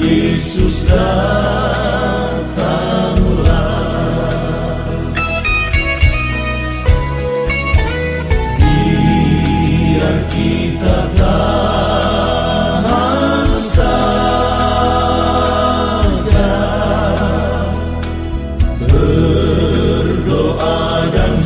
Yesus datanglah. Biar kita tahan saja, berdoa dan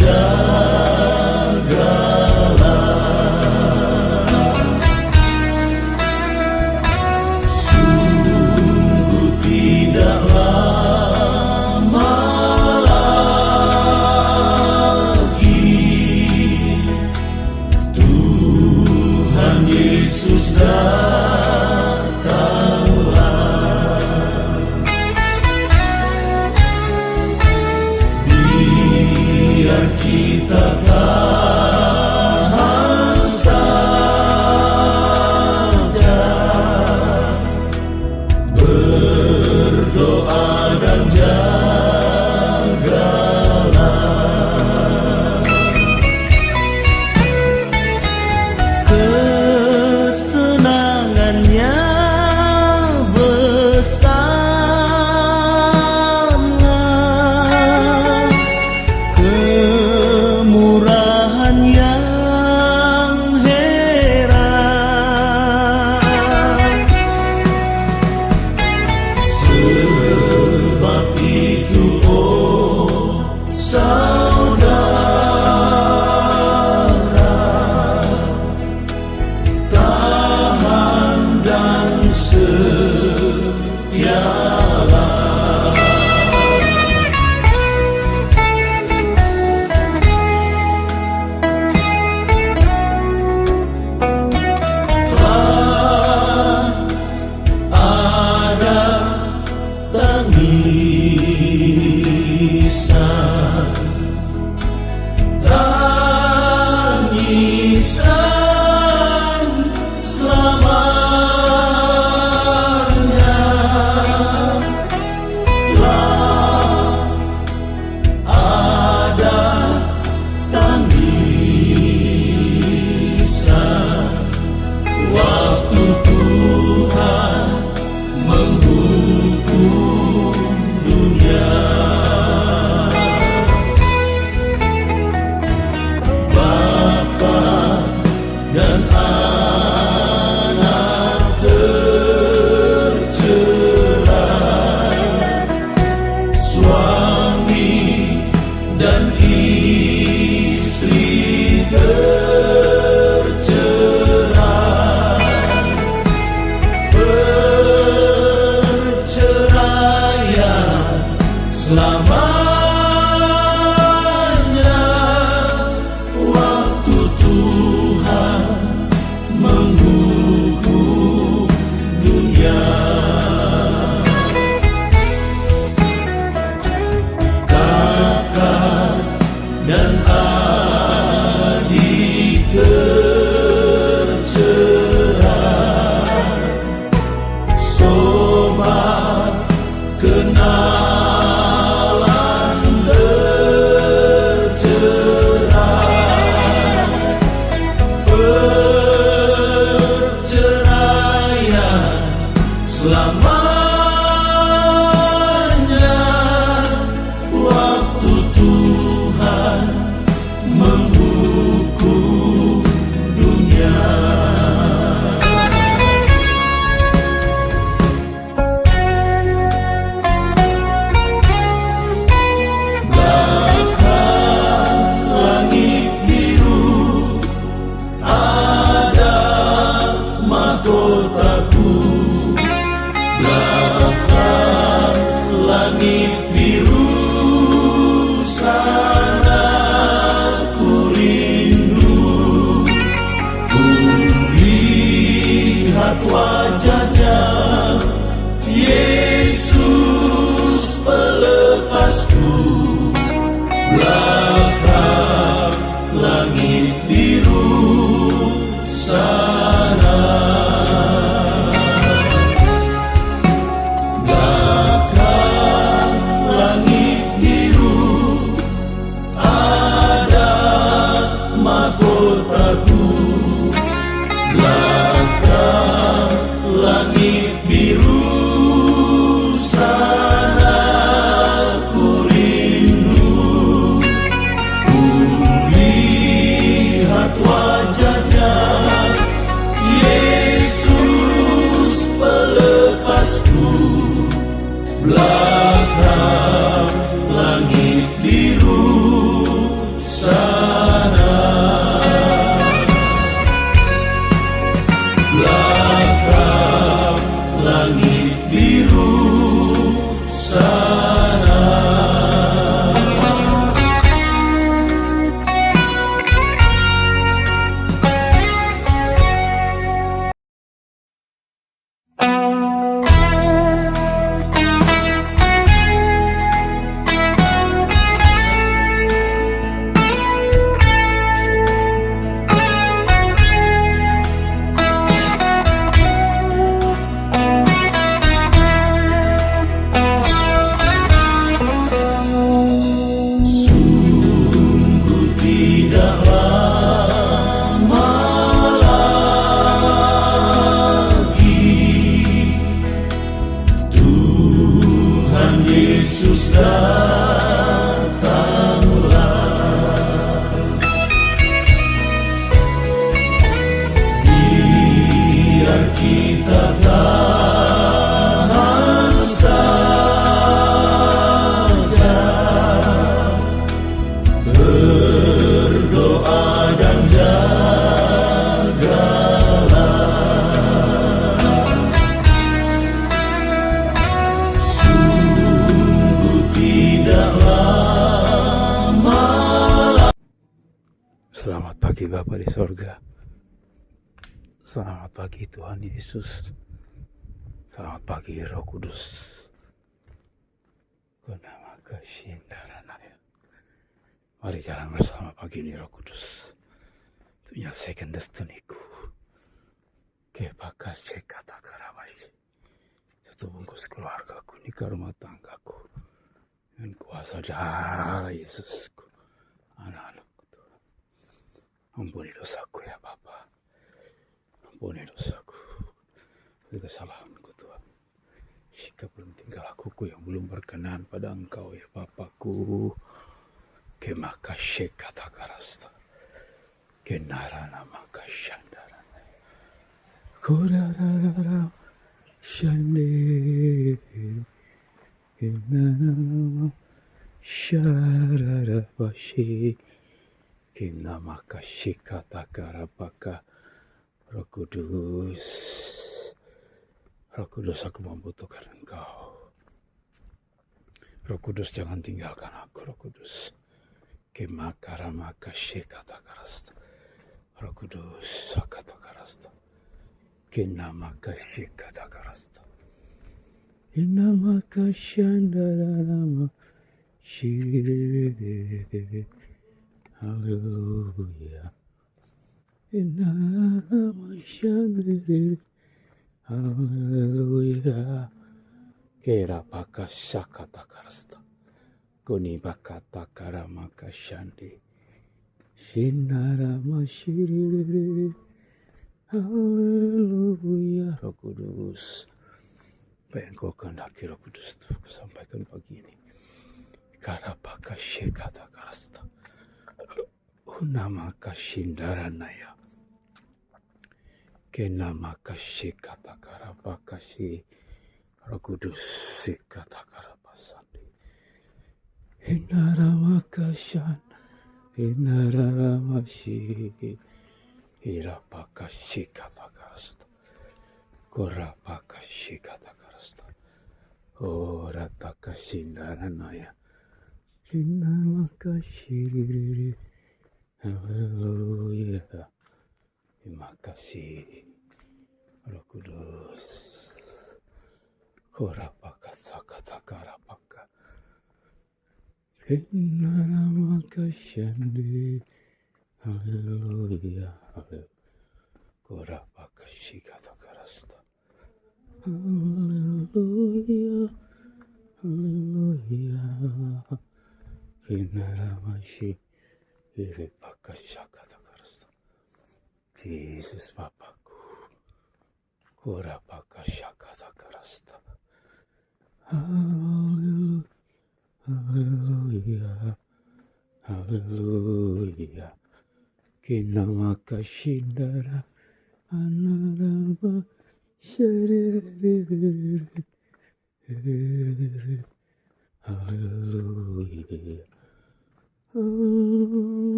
Yesus datanglah. Biar kita tahan saja, berdoa dan jagalah. Kesenangannya besarlah, kemurahan yang heran. Sebab itu, oh saudara, tahan dan setialah. Telah ada tangisan, tangisan selamanya. Telah ada tangisan waktu Tuhan menghukum dunia. Bapa dan anak tercerai, suami dan istri tercerai. Perceraian selamanya waktu Tuhan menghukum dunia. Kakak dan adik tercerai, sobat kenalan tercerai. Perceraian selamanya waktu Tuhan menghukum dunia. Langit biru ada mahkotaku. belakang langit biru sana, belakang langit biru sana. Sungguh tidak lama lagi Tuhan Yesus datanglah. Biar kita tahan saja, berdoa dan jagalah. Sungguh tidak lama. Selamat pagi Bapa di sorga. Selamat pagi Tuhan Yesus. Selamat pagi Roh Kudus. Kunama kesindaranaya. Mari jalan bersama pagi ini Roh Kudus. Menyelesaikan destiniku. Kebakas kata karabashi. Satu bungkus keluargaku, nikah rumah tanggaku. Dengan kuasa darah Yesusku. Anak-anakku Tuhan. Ampuni dosaku ya Bapa. Ampuni dosaku. Kesalahanku Tuhan. Jika belum tinggal akuku yang belum berkenan pada Engkau ya Bapakku. Kemaka kata karasta. Kenarana maka shandarana. Kurarara shande. Kenarana sharara bashi. Kinamaka shikata karapaka. Roh Kudus. Roh Kudus, aku membutuhkan Engkau. Roh Kudus, jangan tinggalkan aku, Roh Kudus. Kemakaramaka shikata karasta. Roh Kudus, sakata karasta. Kinamaka shikata karasta. Kinamaka shandarama shirere. Hallelujah. Kinamaka shandarere. Hallelujah. Kerapaka shakata karasta. Kuni bakata karamaka shandi. Shinarama shiriri. Haleluya. Roh Kudus. Apa yang kau kehendaki Roh Kudus itu aku sampaikan pagi ini. Karapaka shikata karasta. Unamaka shindaranaya. Kenamaka shikata karapaka shi. Roh Kudus shikata karapasandi. Hinaramaka shan. Hinaramashi. Hirapaka shikata karasta. Korapaka shikata karasta. Orataka shindaranaya. Hinamaka shiriri. Haleluya. Terima kasih Roh Kudus. Korapaka sakata karapaka. Kenaramaka shandi. Haleluya. Korapaka shikata karasta. Haleluya. Haleluya. Kenaramashi. Hirepaka shakata karasta. Jesus Bapakku. Korapaka shakata karasta. Haleluya. Haleluya. Haleluya. Kinamaka shindara. Anarama sharere.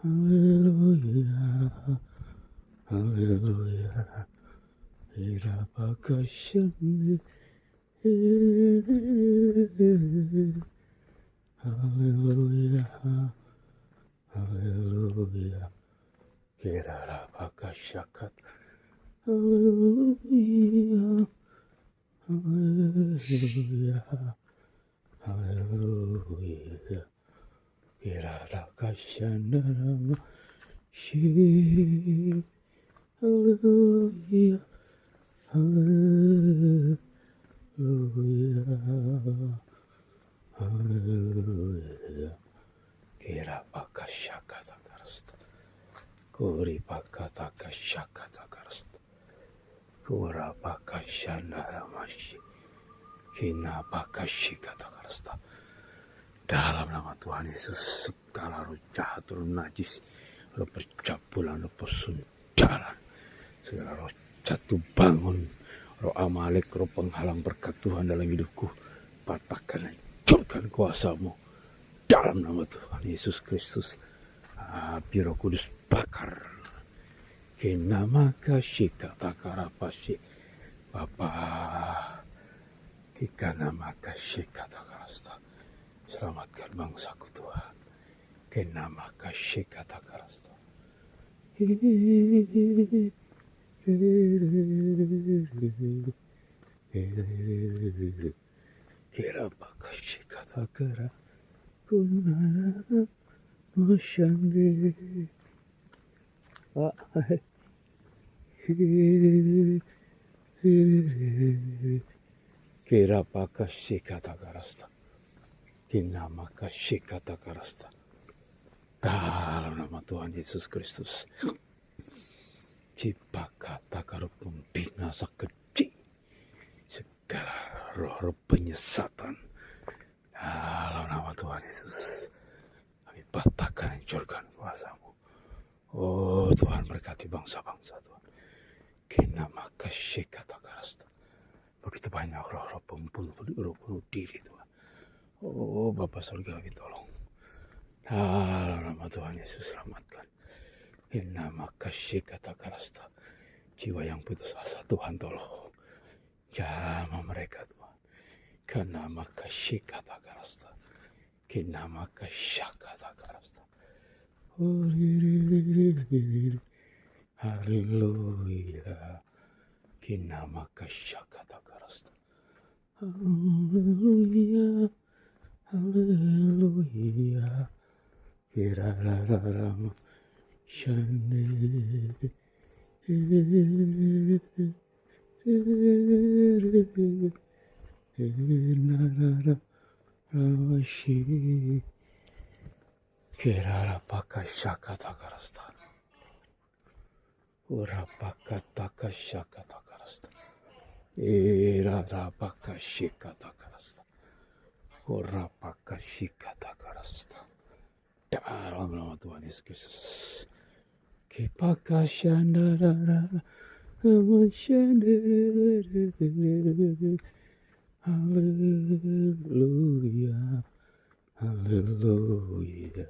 Hallelujah, hallelujah. Irabakashande, hallelujah, hallelujah. Kirarabakashakat, hallelujah, hallelujah, hallelujah. Kirarabakashandarama, shi, hallelujah, hallelujah, hallelujah. Kirabakashakatakarasta, Kuribakatakashakatakarasta, Kurabakashandaramashi, Kinabakashikatakarasta. Dalam nama Tuhan Yesus, segala roh jahat, roh najis, roh percabulan, roh pesundaran, segala roh jatuh bangun, roh amalek, roh penghalang berkat Tuhan dalam hidupku, patahkan, hancurkan kuasamu dalam nama Tuhan Yesus Kristus. Api Roh Kudus bakar. Kinamaka shikatakarapasi, Bapa, kikanamaka shikatakarasta. Selamatkan bangsaku Tuhan. Kinamaka shikatakarasta. Kirabaka shikatakara kunara moshande. Kirabaka shikatakarasta. Kinamaka shikatakarasta. Dalam nama Tuhan Yesus Kristus. Cipakata karo pembinasa keji. Segala roh-roh penyesatan. Dalam nama Tuhan Yesus. Kami patahkan, hancurkan kuasamu. Oh Tuhan, berkati bangsa-bangsa Tuhan. Kinamaka shikatakarasta. Begitu banyak roh-roh pembunuh diri Tuhan. Oh Bapa Surgawi, tolong. Dalam nama Tuhan Yesus, selamatkan. Kinamaka shikatakarasta. Jiwa yang putus asa Tuhan, tolong. Jamah mereka Tuhan. Kinamaka shikatakarasta. Kinamaka shakatakarasta. Haleluya. Kinamaka shakatakarasta. Haleluya. Haleluya. Kirarararama shane. Narararashi. Kirarapaka shakatakarasta. Urapakataka shakatakarasta. Irarapaka shikatakarasta. Urapaka shikatakarasta. Dalam nama Tuhan Yesus Kristus. Kipaka shandarara. Haleluya. Haleluya.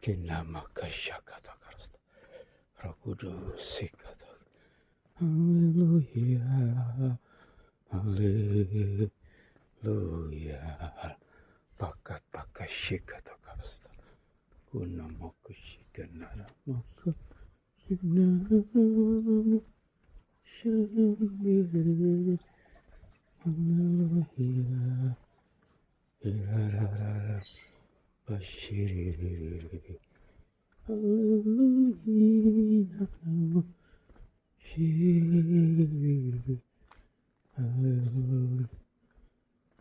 Kinamaka shakatakarasta. Roh Kudus sikata. Haleluya. Haleluya. Pakat shikatakarasta. Kunamaka shikanara maka. Kinamaka shandiri. Haleluya. Irararara. Bashiriri. Haleluya. Shiriri. Haleluya.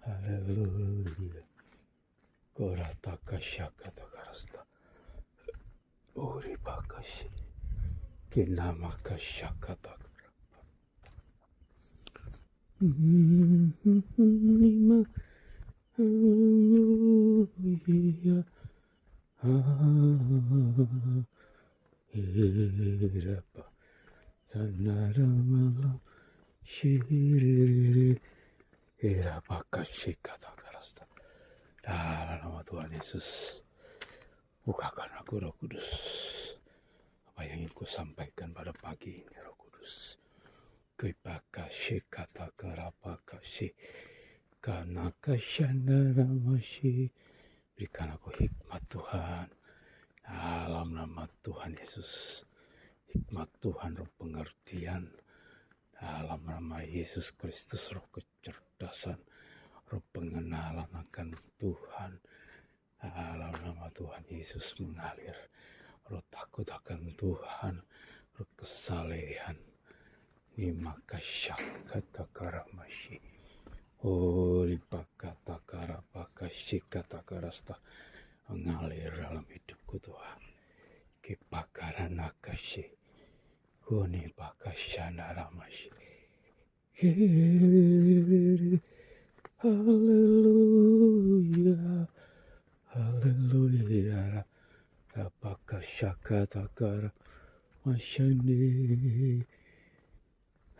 Haleluya. Korataka shakatakarasta. Uribakashi. Kinamaka shakatakara. Lima. Haleluya. Hirapa. Sanara malam. Shiriri. Hirapa kasih kata karasta. Dalam nama Tuhan Yesus, bukakan aku Roh Kudus. Apa yang ingin ku sampaikan pada pagi ini Roh Kudus. Kipakasih kata karapakasih. Karena kasyandara masih. Berikan aku hikmat Tuhan. Dalam nama Tuhan Yesus. Hikmat Tuhan, roh pengertian. Dalam nama Yesus Kristus, roh kecerdasan. Roh pengenalan akan Tuhan. Dalam nama Tuhan Yesus mengalir. Roh takut akan Tuhan. Roh kesalehan. Nimakasyak kata karamashi. Ripakata karapakasyi kata karasta. Mengalir dalam hidupku Tuhan. Kipakaran akasyi. Kuni pakasyana ramashi. Haleluya, haleluya, apakah syakatakara masyani,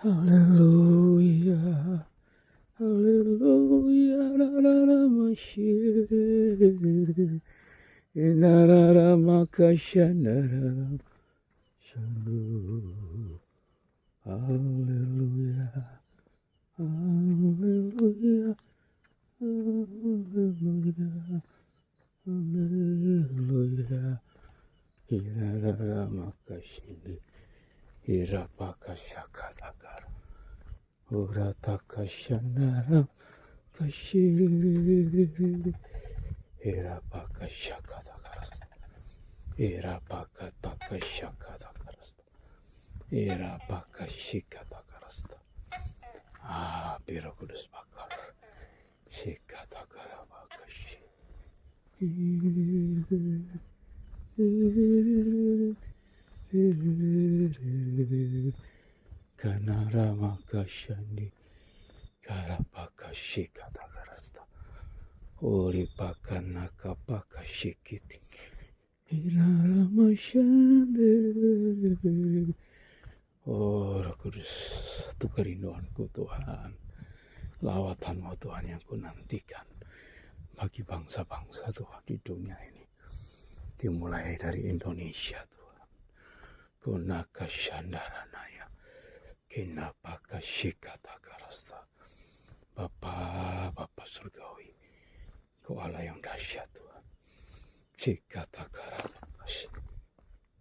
haleluya, haleluya, rara masyani, inarara makasyanara, shalom, haleluya, haleluya. Haleluya, haleluya, hirara makasini, hirapakasyakatakara, uratakasyanaram kasyiri, hirapakasyakatakara, hirapakatakasyakatakara, hirapakasyikatakara. Biar Kudus bakar. Sikata karabakashi. Kanara makashani. Karabakashi kata karasta. Ori pakana kapakashi kiti. Inara mashani. Roh Kudus, itu kerinduanku Tuhan. Lawatanmu Tuhan yang ku nantikan bagi bangsa-bangsa Tuhan di dunia ini. Dimulai dari Indonesia Tuhan. Kunaka syandaranaya. Kinapaka syikata karasta. Bapa surgawi. Kau Allah yang dahsyat Tuhan. Syikata karasta.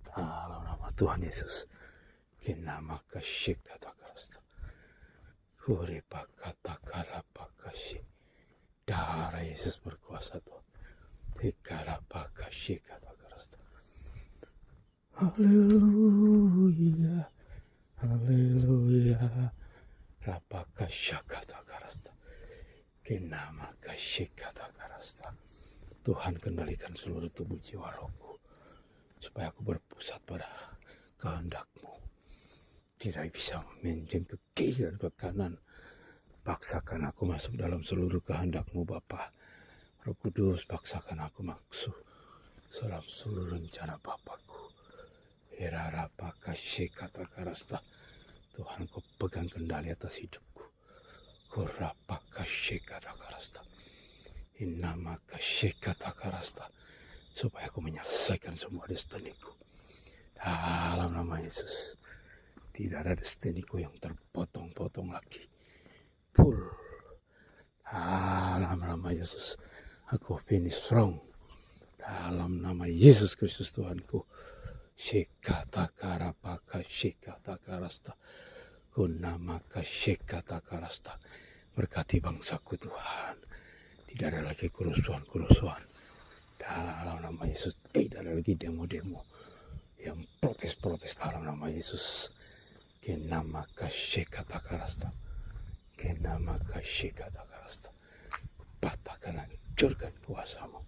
Dalam nama Tuhan Yesus. Kinamaka syikata karasta. Kuripakata karapakashi. Darah Yesus berkuasa Tuhan. Tikarapakashi kata karasta. Haleluya. Haleluya. Rapakasya kata karasta. Kinamakashi kata karasta. Tuhan kendalikan seluruh tubuh jiwa rohku. Supaya aku berpusat pada kehendak-Mu. Tidak bisa menjeng ke kiri dan ke kanan. Paksakan aku masuk dalam seluruh kehendak-Mu Bapa. Roh Kudus, paksakan aku masuk dalam seluruh rencana Bapakku. Hirarapakasyi kata karasta. Tuhan, Kau pegang kendali atas hidupku. Kurapakasyi kata karasta. Inamakasyi kata karasta. Supaya aku menyelesaikan semua destiniku. Dalam nama Yesus. Tidak ada destiniku yang terpotong-potong lagi. Full. Dalam nama Yesus. Aku finish strong. Dalam nama Yesus Kristus Tuhanku. Shikata karapaka shikata karasta. Kunamaka shikata karasta. Berkati bangsaku Tuhan. Tidak ada lagi kerusuhan-kerusuhan. Dalam nama Yesus. Tidak ada lagi demo-demo. Yang protes-protes dalam nama Yesus. Kinamaka shikata karasta. Kinamaka shikata karasta. Patahkan, hancurkan kuasa-Mu.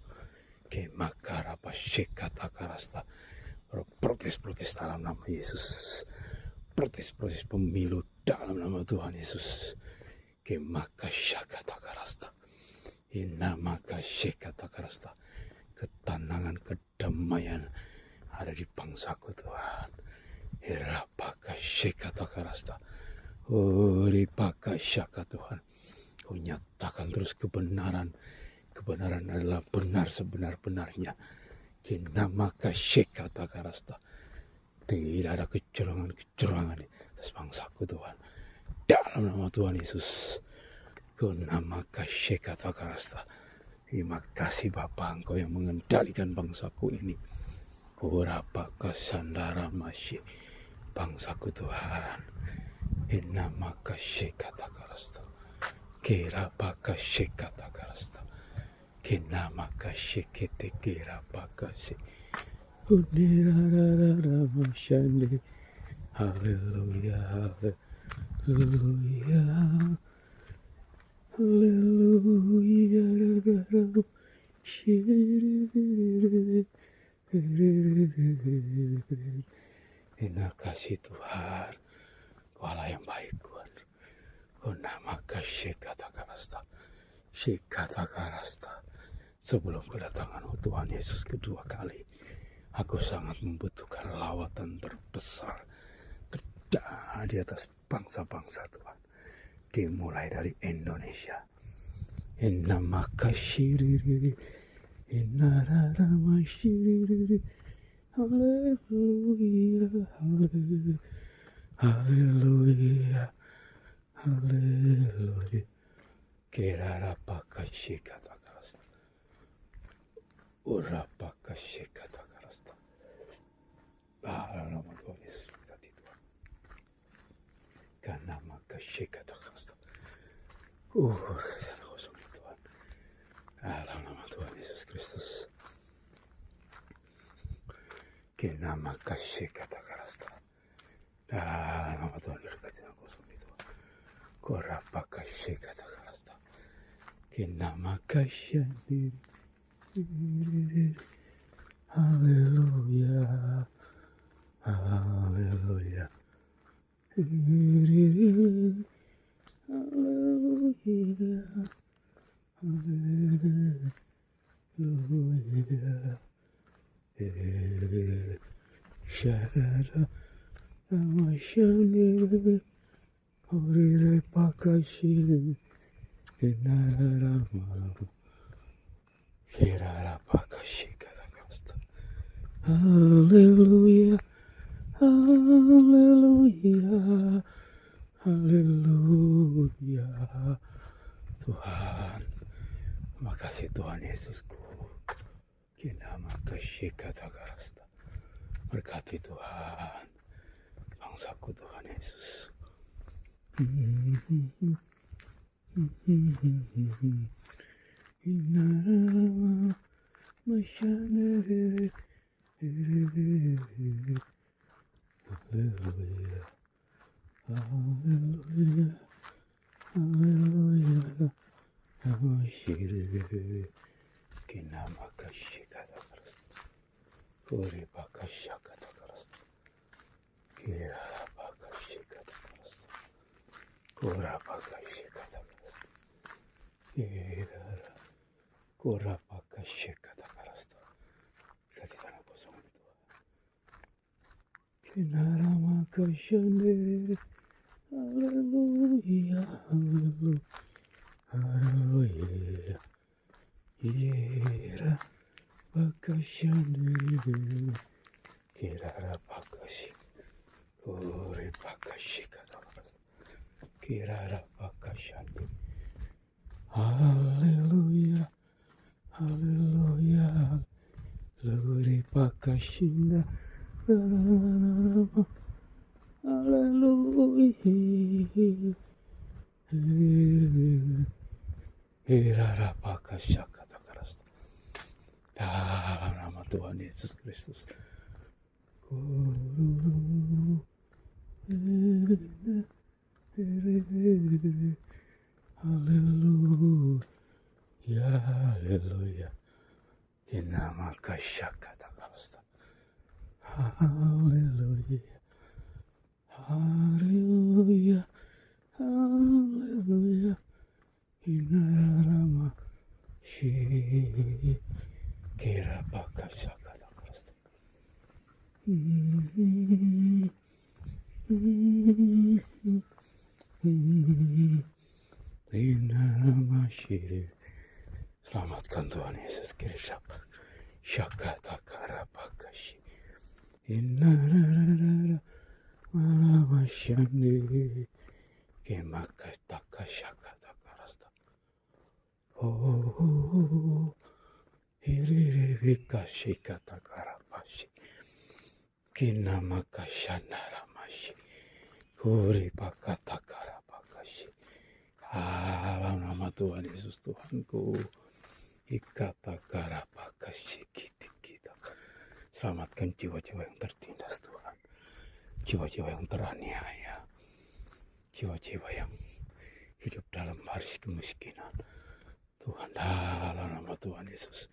Kimakarapa shikata karasta. Protes-protes dalam nama Yesus. Protes-protes pemilu dalam nama Tuhan Yesus. Kemakashakatakarasta. Inamakashakatakarasta. Ketenangan, kedamaian ada di bangsaku Tuhan. Irapakashakatakarasta. Uripakashaka Tuhan. Kau nyatakan terus kebenaran. Kebenaran adalah benar sebenar-benarnya. Kinamakashakatakarasta. Tidak ada kecurangan-kecurangan atas bangsaku Tuhan. Dalam nama Tuhan Yesus. Kinamakashakatakarasta. Terima kasih Bapa, Engkau yang mengendalikan bangsaku ini. Urapakasandara masih bangsaku Tuhan. Inamakashakatakarasta. Kirapakashakatakarasta. Kinamakashakete kirapakasi. Unirarararamashande. Haleluya, haleluya, haleluya. Terima kasih Tuhan, Kau Allah yang baik Tuhan. Kau nama kasih kata-kata, sebelum kedatangan Tuhan Yesus kedua kali, aku sangat membutuhkan lawatan terbesar terjadi atas bangsa-bangsa Tuhan, dimulai dari Indonesia. Nama kasih, inararamasiri, haleluya, haleluya, haleluya, haleluya. Kirarapakasih kata-kata, urapakasih kata-kata. Nama Tuhan Yesus berkati Tuhan. Karena makasih kata-kata. Kasih kosong Tuhan. Dalam nama Tuhan Yesus Kristus. Karena makasih kata-kata. Dalam nama Tuhan berkati kosong Tuhan. Korapakasih kata-kata. Karena makasih haleluya, haleluya, haleluya, haleluya. Syarada ramasyanir, orire pakasih, kenara malam, kirara pakasih kata-kata. Haleluya, haleluya, haleluya. Tuhan, makasih Tuhan Yesusku. Kina makasih kata-kata. Berkati Tuhan, bangsaku Tuhan Yesus. Inara masyane. Haleluya, haleluya, haleluya, haleluya. Kina makasih kata-kata. Kori pakasih kata-kata. Kira pakasih kata-kata. Kora pakasih kata-kata. Kira kora pakasih kata-kata. Berarti tanah kosong itu. Kinara makasih. Haleluya, haleluya, haleluya. Kira pakasih. Kira pakasih. Kori pakasih kata-kata. Kira pakasih. Haleluya, haleluya, Luri pakasih. Haleluya. Kira pakasih kata-kata. Dalam nama Tuhan Yesus Kristus. Haleluya, haleluya. Kina makasih kata-kata. Haleluya, haleluya, haleluya. hallelujah, inarama shi kira bakashakata krasta. Inarama shi. Selamatkan Tuhan Yesus Kristus. Shakata karabakashi. Inarara malamashani. Kemakataka shakata karasta. Oh, hiririvika shikata karabashi. Kinamakashanaramashi. Kuripakata karabakashi. Dalam nama Tuhan Yesus Tuhanku. Ikata karabakashi kita. Selamatkan jiwa-jiwa yang tertindas Tuhan. Jiwa-jiwa yang teraniaya. Jiwa-jiwa yang hidup dalam baris kemiskinan. Tuhan, dalam nama Tuhan Yesus.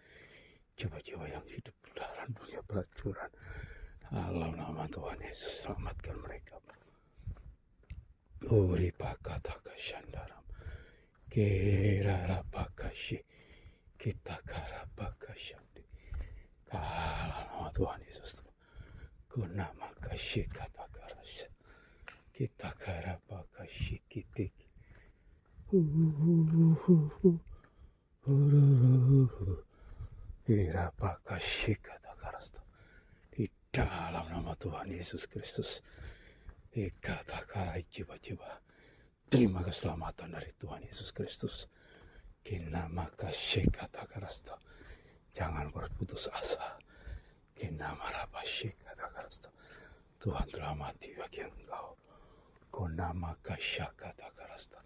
Jiwa-jiwa yang hidup dalam dunia pelacuran. Dalam nama Tuhan Yesus, selamatkan mereka. Uri pakataka shandaram. Kirarapakashi. Kita karapakashandi. Dalam nama Tuhan Yesus. Kunamakashi kata karasya. Kita karapakashi kitik. Irapakashi kata karasta. Di dalam nama Tuhan Yesus Kristus. Kata karai jiwa-jiwa. Terima keselamatan dari Tuhan Yesus Kristus. Kinamakashi kata karasta. Jangan berputus asa. Kinamarapashi kata karasta. Tuhan telah mati bagi engkau. Kunamakashi kata karasta.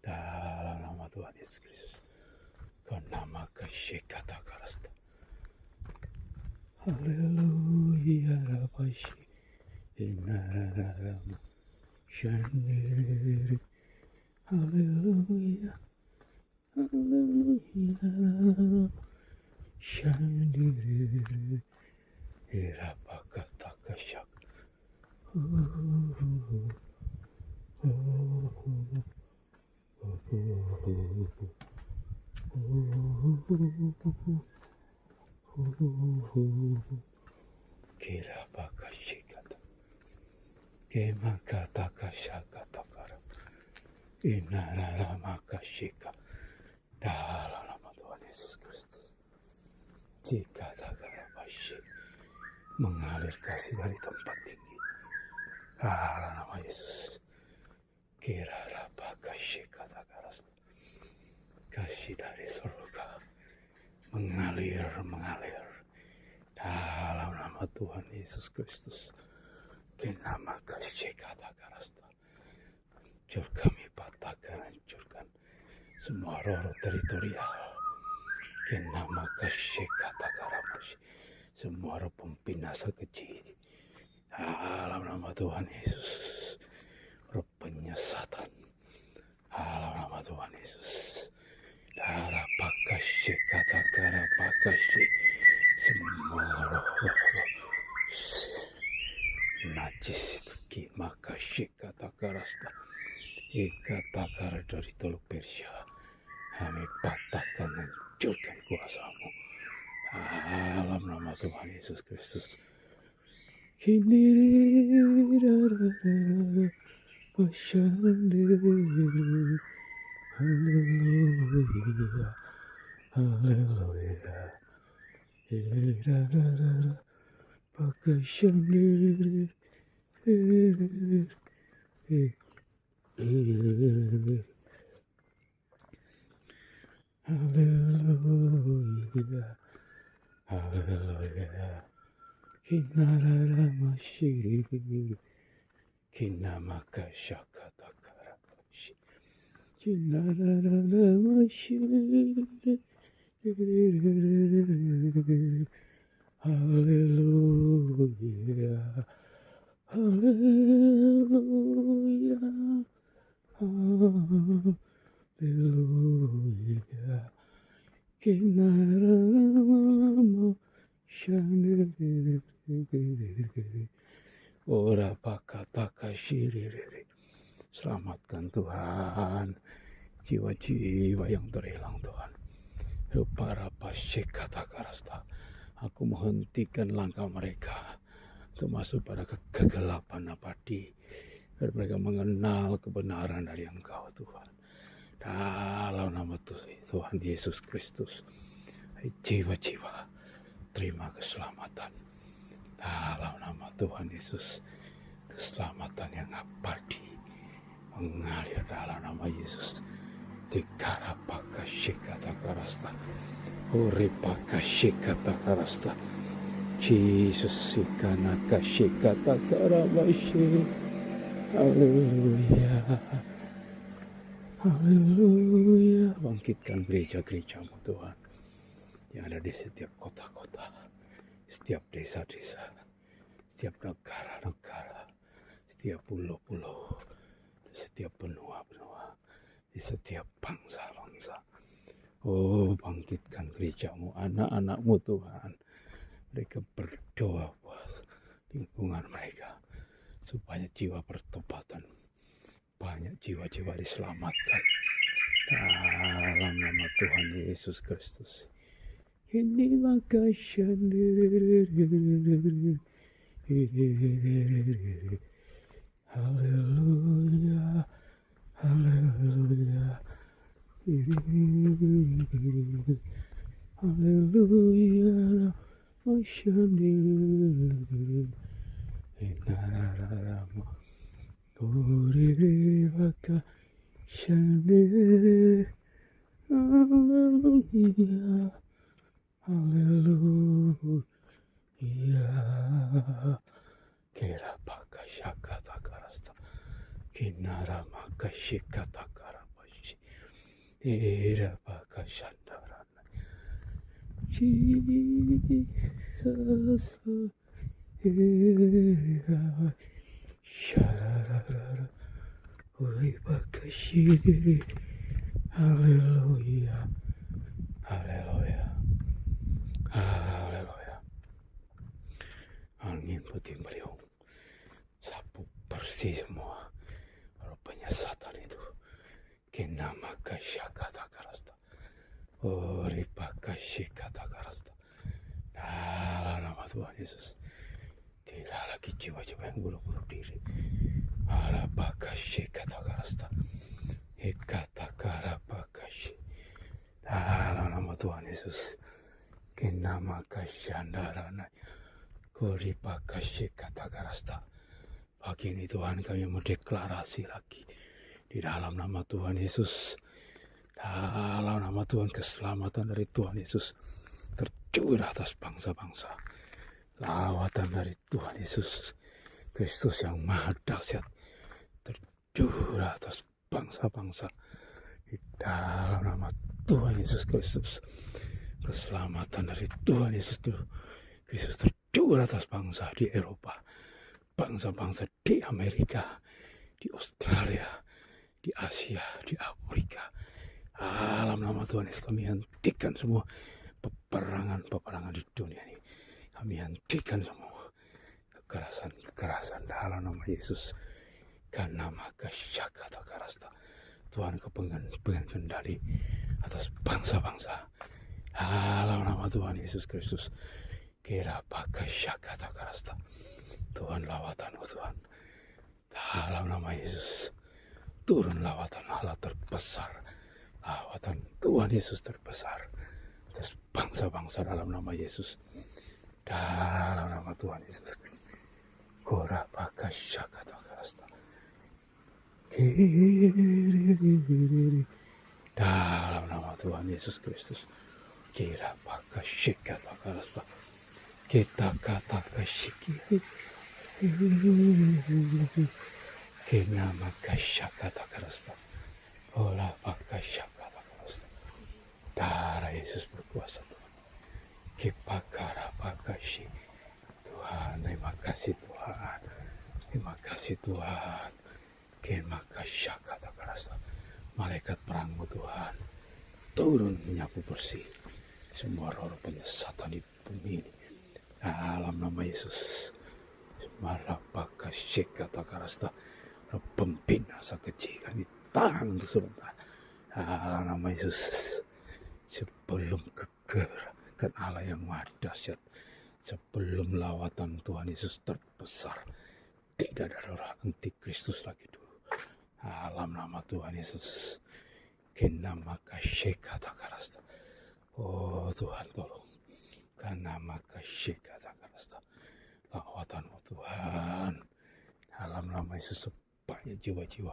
Dalam nama Tuhan Yesus Kristus. Kunamakashi kata karasta. Haleluya rapashi. Inarama shandiri. Haleluya. Haleluya. Shandiri. Irapakatakasyak. Kirapakashikata. Kemakatakasyakatakara. Inaramakashika. Dalam nama Tuhan Yesus Kristus. Jika takarapashi mengalir kasih dari tempat tinggi. Dalam nama Yesus. Kirarapakashikatakaras. Kasih dari surga mengalir dalam nama Tuhan Yesus Kristus. Kinamakashikatakaras. Hancur kami patahkan, hancurkan semua roh teritorial. Kinamakashikatakaras. Semua roh pembinasa keji. Dalam nama Tuhan Yesus. Roh penyesatan. Dalam nama Tuhan Yesus. Darapakashi kata karapakashi. Semua roh najis itu kimakashi kata karasta. Ikata kara dari Teluk Persia. Kami patahkan, hancurkan kuasamu. Dalam nama Tuhan Yesus Kristus. Kini haleluya, haleluya. Pakai sendiri. Haleluya, haleluya. Kinaramashi. Kinamakashakatakarapashi. Kinaramashi. Haleluya, haleluya, haleluya. Kinaramashi. Ora pakataka shiriri. Selamatkan Tuhan jiwa-jiwa yang terhilang Tuhan. Para pasik kata karasta, aku menghentikan langkah mereka untuk masuk pada kegelapan abadi, biar mereka mengenal kebenaran dari Engkau Tuhan. Dalam nama Tuhan Yesus Kristus, jiwa-jiwa terima keselamatan. Dalam nama Tuhan Yesus, keselamatan yang abadi mengalir dalam nama Yesus. Tikarapaka shikata karasta, uripaka shikata karasta, Jesus ikanaka shikata karabashi. Haleluya, haleluya. Bangkitkan gereja-gerejamu Tuhan, yang ada di setiap kota-kota, setiap desa-desa, setiap negara-negara, setiap pulau-pulau, setiap benua-benua, di setiap bangsa-bangsa. Oh, bangkitkan gerejamu, anak-anakmu Tuhan. Mereka berdoa buat lingkungan mereka, supaya jiwa bertobatan, banyak jiwa-jiwa diselamatkan dalam nama Tuhan Yesus Kristus. Ini makasih. Haleluya, haleluya, haleluya, masyani, inararama, kuribaka, shani, haleluya, haleluya, kera baka shakata karasta. Kinara maka shikata karabashi, ira baka shandarana. Jesus, ira shararara, uri baka shiri. Haleluya, haleluya, haleluya. Angin puting beliung, sapu bersih semua penyesatan itu. Kinama kasyakata karasta, oripaka shikata karasta. Dalam nama Tuhan Yesus, tidak lagi jiwa-jiwa yang bunuh-bunuh diri. Arapaka shikata karasta, ikata karapaka shi. Dalam nama Tuhan Yesus, kinama kasyandarana, koripaka shikata karasta. Pagi ini Tuhan, kami mendeklarasi lagi di dalam nama Tuhan Yesus. Dalam nama Tuhan, keselamatan dari Tuhan Yesus tercurah atas bangsa-bangsa. Lawatan dari Tuhan Yesus Kristus yang maha dahsyat tercurah atas bangsa-bangsa. Di dalam nama Tuhan Yesus Kristus, keselamatan dari Tuhan Yesus Kristus tercurah atas bangsa di Eropa, bangsa-bangsa di Amerika, di Australia, di Asia, di Afrika. Dalam nama Tuhan Yesus, kami hentikan semua peperangan di dunia ini. Kami hentikan semua kekerasan dalam nama Yesus. Karena maka syakata karasta, Tuhan kepengen kendali atas bangsa-bangsa. Dalam nama Tuhan Yesus Kristus, kira pakai syakata karasta. Tuhan lawatanmu Tuhan, dalam nama Yesus, turun lawatan Allah terbesar, lawatan Tuhan Yesus terbesar atas bangsa-bangsa dalam nama Yesus, dalam nama Tuhan Yesus. Kora pakai syakata karasta, dalam nama Tuhan Yesus Kristus, kira pakai syakata karasta, kita kata kesyikiri. Kenama kasyakata karasta, olah pakasyakata karasta. Darah Yesus berkuasa Tuhan. Kipakara pakashi. Tuhan, terima kasih Tuhan. Terima kasih Tuhan. Kenama kasyakata karasta. Malaikat perangmu Tuhan, turun menyapu bersih semua roh penyesatan di bumi ini. Dalam nama Yesus. Marapaka shikata karasta, roh pembinasa kejikan ditahan untuk sebentar. Dalam nama Yesus, sebelum kegerakan Allah yang maha dahsyat, sebelum lawatan Tuhan Yesus terbesar, tidak ada roh antikristus lagi dulu. Dalam nama Tuhan Yesus, kenama kata karasta. Oh Tuhan tolong, karena maka kata karasta. Lawatanmu Tuhan, dalam nama Yesus sebanyak jiwa-jiwa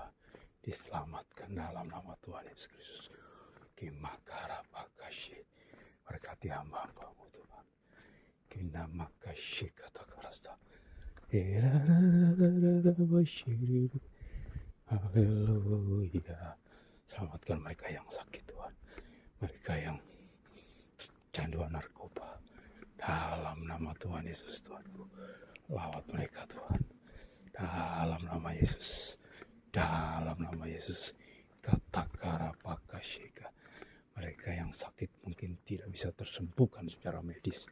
diselamatkan dalam nama Tuhan Yesus Kristus. Kimakara bakashi, berkati hamba-hambamu Tuhan. Kinama kata karasta. Haleluya. Selamatkan mereka yang sakit Tuhan, mereka yang canduan narkoba. Dalam nama Tuhan Yesus Tuhanku, lawat mereka Tuhan. Dalam nama Yesus, dalam nama Yesus. Katakara pakashika. Mereka yang sakit mungkin tidak bisa tersembuhkan secara medis.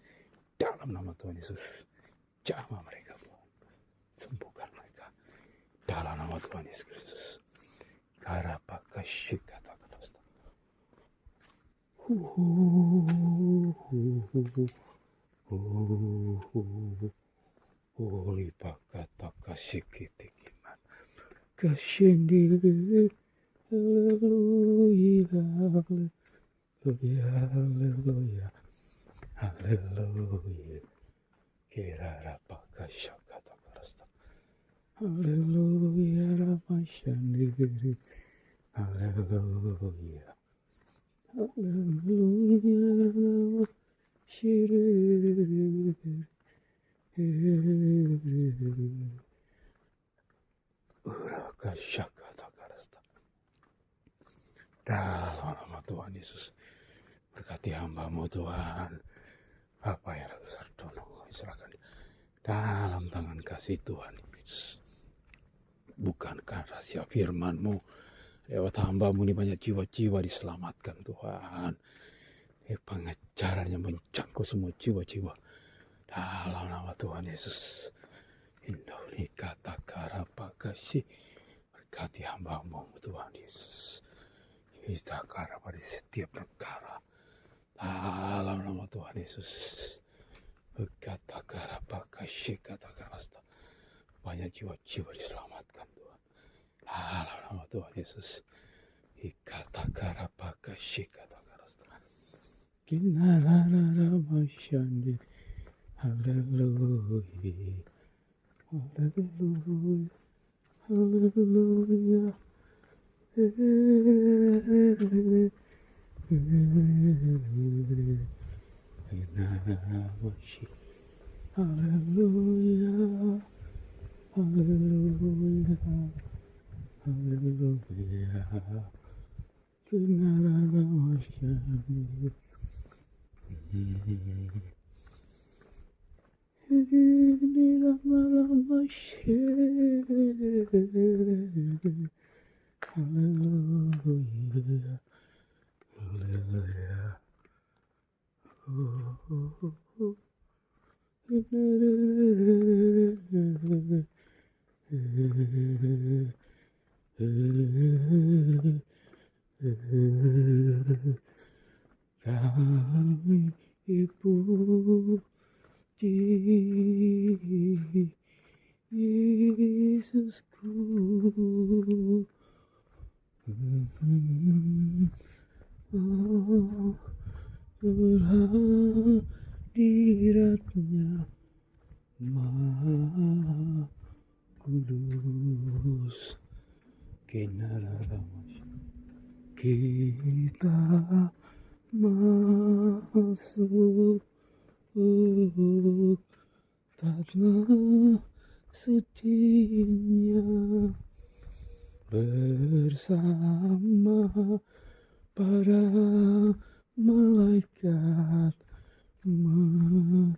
Dalam nama Tuhan Yesus, jamah mereka Tuhan. Sembuhkan mereka. Dalam nama Tuhan Yesus Kristus. Karapakashika takarasta. Holy pakata kasikitikiman. Kashendiri. Haleluya. Haleluya. Haleluya. Kirarapakashaka takarasta. Haleluya. Ramashandiri. Haleluya. Haleluya. Shiri. Urakashaka takarasta. Dalam nama Tuhan Yesus, berkati hamba-Mu Tuhan. Apa yang Sardono, serahkan dalam tangan kasih Tuhan Yesus. Bukankah rahasia firman-Mu, lewat hamba-Mu ini banyak jiwa-jiwa diselamatkan Tuhan. Pengajaran yang menjangkau semua jiwa-jiwa dalam nama Tuhan Yesus. Indahnya kata karapakasi, berkati hamba-Mu Tuhan Yesus. Kita karapa di setiap perkara dalam nama Tuhan Yesus. Kata karapakasi, kata karasta. Banyak jiwa-jiwa diselamatkan Tuhan dalam nama Tuhan Yesus. Kata karapakasi, kata karasta. Kinarara masyandi. Haleluya. Haleluya. Haleluya. Haleluya. Haleluya. Haleluya. Kinarara masyandi. Ini lama-lama haleluya, haleluya. Kami puji Yesusku. Oh, hadiratnya Maha Kudus. Kita masuk tanah sucinya bersama para malaikat menyembah.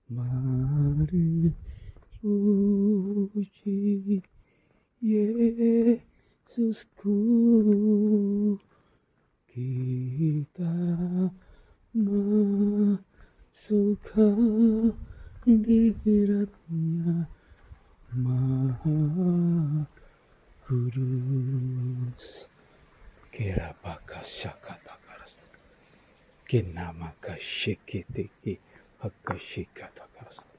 Mari puji Yesusku. Kita masuk hadiratnya Maha Kudus. Kerabaka Shakata Karasta. Kinamaka Shikitiki Hakashikata Karasta.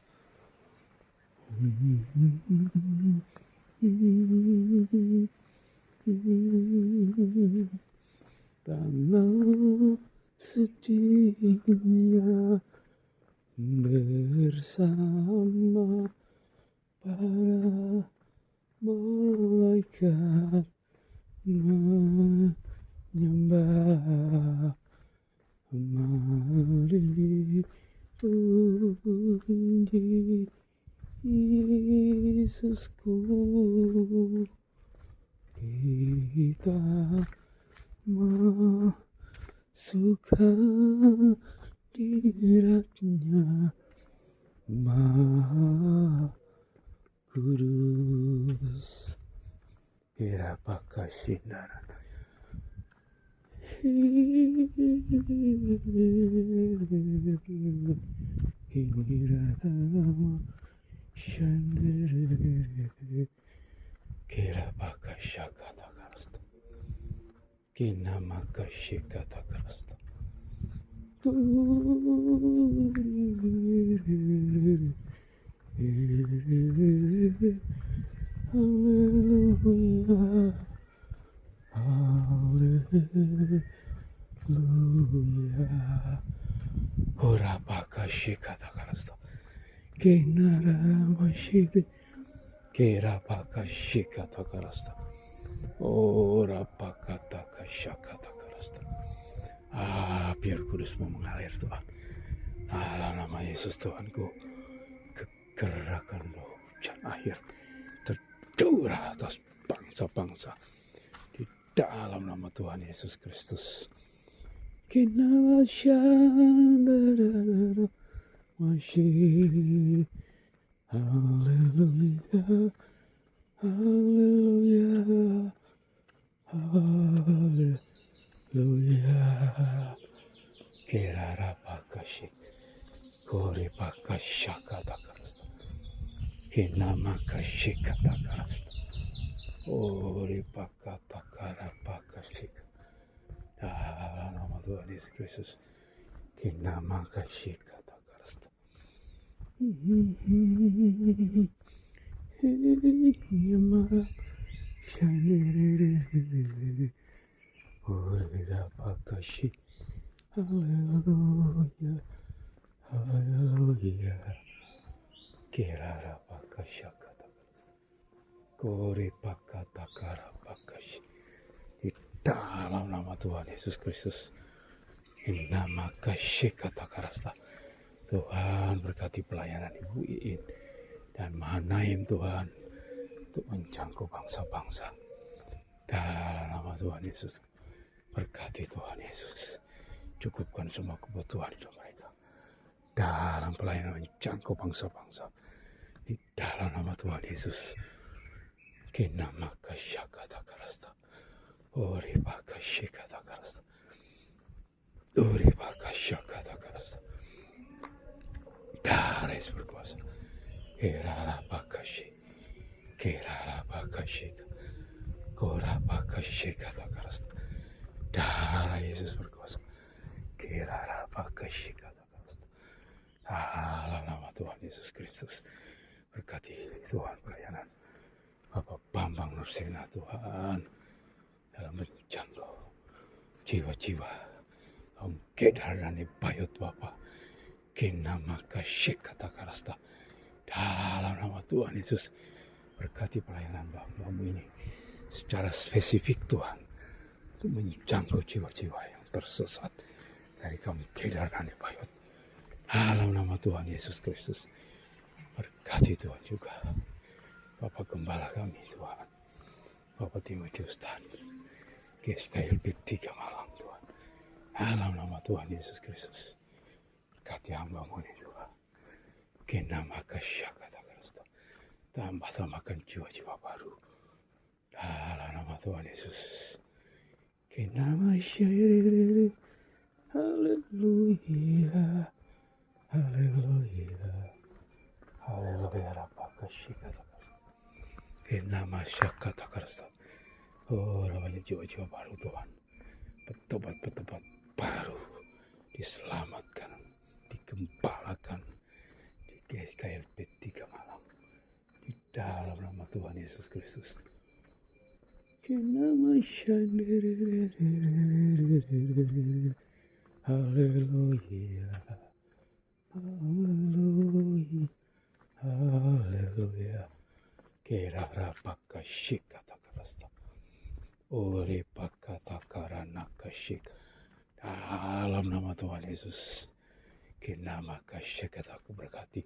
Tanah sucinya bersama para malaikat menyembah. Mari puji Yesusku, kita masukkan hadiratnya Maha Kudus. Kira pakai sindaran. Kira pakai syakata karasta. Kina maka syakata karasta. Hallelujah. Hallelujah. Ora pakashikata karasta. Kenara mashiri. Kera pakashikata karasta. Ora pakata kashakata karasta. Biar kudusmu mengalir Tuhan. Dalam nama Yesus Tuhanku. Kegerakan hujan akhir tercurah atas bangsa-bangsa. Di dalam nama Tuhan Yesus Kristus. Kinala shandara masih. Haleluya. Haleluya. Haleluya. Kirara pakashi. Kori pakashakata karasta. Kinama kashikata karasta. Ori pakata kara pakashika. Dalam nama Tuhan Yesus Kristus. Kinama kashikata karasta. Nyamara shanere. Ori pakashi. Hallelujah. Haleluya. Kirara pakashakata. Kori pakata kara pakashi. Di dalam nama Tuhan Yesus Kristus. Di nama kashikata karasta. Tuhan berkati pelayanan Ibu Iin dan Mahanaim Tuhan untuk menjangkau bangsa-bangsa. Dalam nama Tuhan Yesus. Berkati Tuhan Yesus. Cukupkan semua kebutuhan hidup mereka. Dalam pelayanan menjangkau bangsa-bangsa. Di dalam nama Tuhan Yesus. Kinama kasyakata karasta. Ori pakashikata karasta. Ori pakashakata karasta. Darah Yesus berkuasa. Kerara pakashi. Kerara pakashika. Kora pakashikata karasta. Darah Yesus berkuasa. Kerara pakashikata karasta. Dalam nama Tuhan Yesus Kristus. Berkati Tuhan pelayanan Bapak Bambang Nursena Tuhan. Dalam menjangkau jiwa-jiwa Om Kedar dan Bayut Bapak. Kinama kashikata karasta. Dalam nama Tuhan Yesus. Berkati pelayanan Bapak-Bapak ini secara spesifik Tuhan. Untuk menjangkau jiwa-jiwa yang tersesat dari kaum Kedar dan Bayut. Dalam nama Tuhan Yesus Kristus. Berkati Tuhan juga Bapak Gembala kami Tuhan. Bapak Timotius Tan. GSKLB 3 Malang Tuhan. Dalam nama Tuhan Yesus Kristus. Berkati hamba-Mu ini Tuhan. Kenama kasyakata karasta. Tambah-tambahkan jiwa-jiwa baru. Dalam nama Tuhan Yesus. Kenama syiriri. Haleluya. Haleluya. Haleluya. Rapakasyikata karasta. Nama syakata karsa. Oh, namanya jiwa-jiwa baru Tuhan. Petobat-petobat baru diselamatkan, digembalakan di GSKLP 3 Malang. Di dalam nama Tuhan Yesus Kristus. Haleluya. Haleluya. Haleluya. Kerara pakashikata karasta. Ore pakata karana kashik. Dalam nama Tuhan Yesus. Kenama kashikata, aku berkati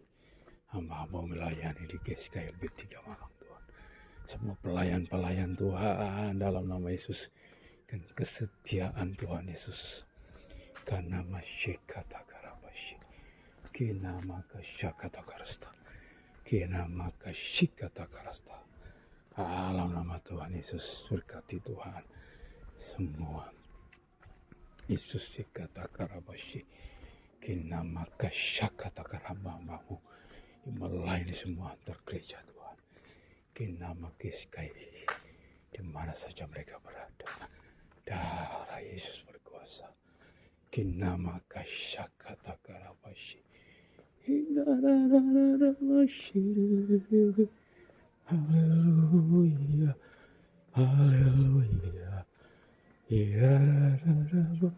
hamba-hamba melayani di GSKLB 3 Malang Tuhan. Semua pelayan-pelayan Tuhan dalam nama Yesus. Dan kesetiaan Tuhan Yesus. Karena masyikata karabashi. Kenama kashakata karasta. Kenama kashikata karasta. Dalam nama Tuhan Yesus, berkati Tuhan semua. Yesus kata karabashi. Kenama kashakata karabambamu. Yang melayani semua antar gereja Tuhan. Kenama kiskai. Di mana saja mereka berada. Darah Yesus berkuasa. Kenama kashakata karabashi. Haleluya, haleluya, ya haleluya,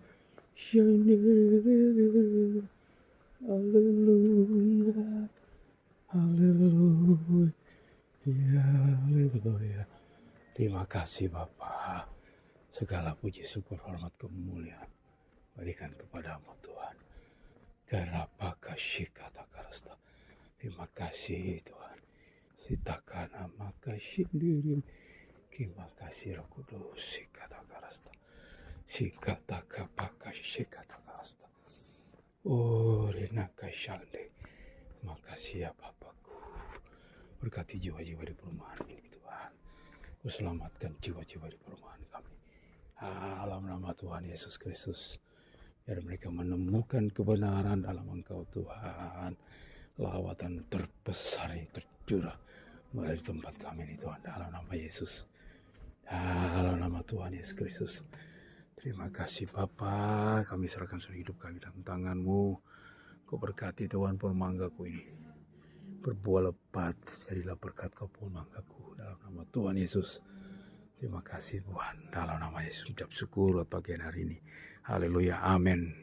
haleluya, ya haleluya. Terima kasih Bapa, segala puji syukur hormat kemuliaan berikan kepadamu Tuhan. Karena kasih kata karasta. Terima kasih Tuhan. Sitakana makasih diri. Terima kasih Roh Kudus. Sikata karasta. Sikata kapakasih kata karasta. Oh renaka syande. Makasih ya Bapakku. Berkati jiwa-jiwa di perumahan ini Tuhan. Ku selamatkan jiwa-jiwa di perumahan kami. Dalam nama Tuhan Yesus Kristus. Biar mereka menemukan kebenaran dalam Engkau Tuhan. Lawatan terbesar yang tercurah melalui tempat kami ini Tuhan. Dalam nama Yesus. Dalam nama Tuhan Yesus Kristus. Terima kasih Bapa. Kami serahkan seluruh hidup kami dalam tangan-Mu. Kau berkati Tuhan pemanggaku ini. Berbuah lebat. Jadilah berkat Kau pemanggaku. Dalam nama Tuhan Yesus. Terima kasih Tuhan. Dalam nama Yesus ucap syukur buat pagi hari ini. Haleluya. Amin.